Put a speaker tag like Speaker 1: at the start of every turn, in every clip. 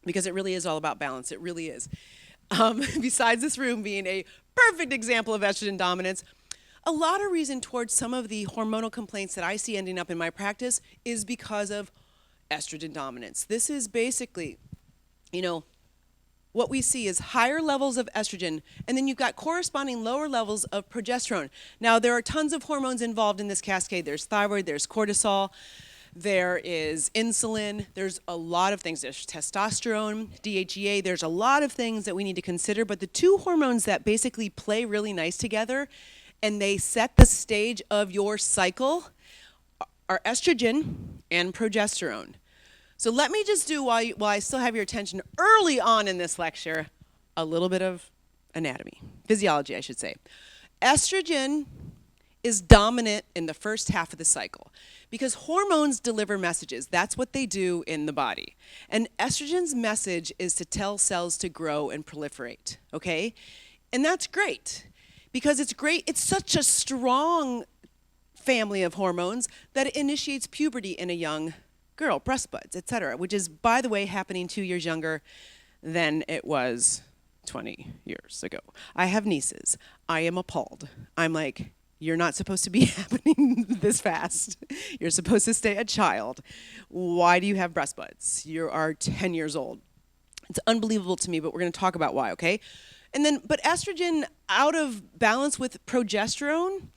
Speaker 1: because it really is all about balance. It really is. Besides this room being a perfect example of estrogen dominance, a lot of reason towards some of the hormonal complaints that I see ending up in my practice is because of estrogen dominance. This is basically, you know, what we see is higher levels of estrogen, and then you've got corresponding lower levels of progesterone. Now, there are tons of hormones involved in this cascade. There's thyroid, there's cortisol, there is insulin, there's a lot of things. There's testosterone, DHEA, there's a lot of things that we need to consider, but the two hormones that basically play really nice together and they set the stage of your cycle are estrogen and progesterone. So let me just do, while I still have your attention early on in this lecture, a little bit of anatomy, physiology, I should say. Estrogen is dominant in the first half of the cycle because hormones deliver messages. That's what they do in the body. And estrogen's message is to tell cells to grow and proliferate, okay? And that's great because it's great. It's such a strong family of hormones that it initiates puberty in a young girl, breast buds, etc., which is, by the way, happening 2 years younger than it was 20 years ago. I have nieces. I am appalled. I'm like, you're not supposed to be happening this fast. You're supposed to stay a child. Why do you have breast buds? You are 10 years old. It's unbelievable to me, but we're going to talk about why, okay? And then, but estrogen out of balance with progesterone,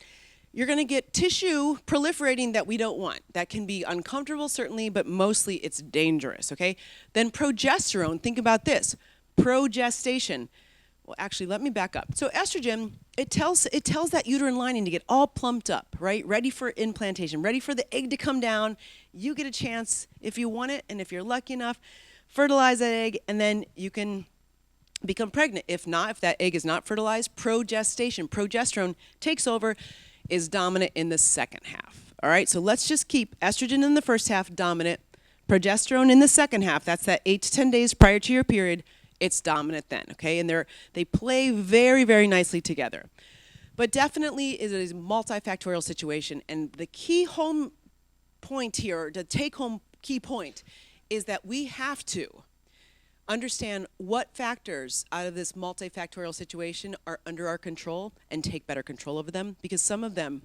Speaker 1: you're going to get tissue proliferating that we don't want. That can be uncomfortable, certainly, but mostly it's dangerous, okay? Then progesterone, think about this, progestation. Well, actually, let me back up. So estrogen, it tells that uterine lining to get all plumped up, right? Ready for implantation, ready for the egg to come down. You get a chance, if you want it, and if you're lucky enough, fertilize that egg, and then you can become pregnant. If not, if that egg is not fertilized, progestation, progesterone takes over, is dominant in the second half. All right, so let's just keep estrogen in the first half dominant, progesterone in the second half. That's that 8 to 10 days prior to your period. It's dominant then, okay? And they play very, very nicely together. But definitely it is a multifactorial situation. And the key home point here, the take-home key point, is that we have to understand what factors out of this multifactorial situation are under our control and take better control over them, because some of them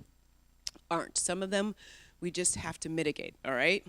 Speaker 1: aren't. Some of them we just have to mitigate, all right?